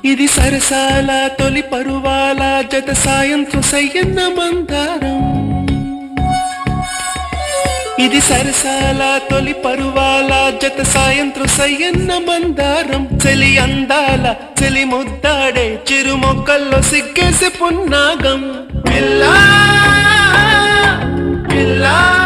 ఇది సరసాల తొలి పరువాల జత సాయంత్రం సయ్యన్న మందారం. ఇది సరసాల తొలి పరువాల జత సాయంత్రం సయ్యన్న మందారం. చెలి అందాల చెలి ముద్దాడే చిరు మొక్కల్లో సిగ్గేసి పున్నాగం. పిల్లా పిల్లా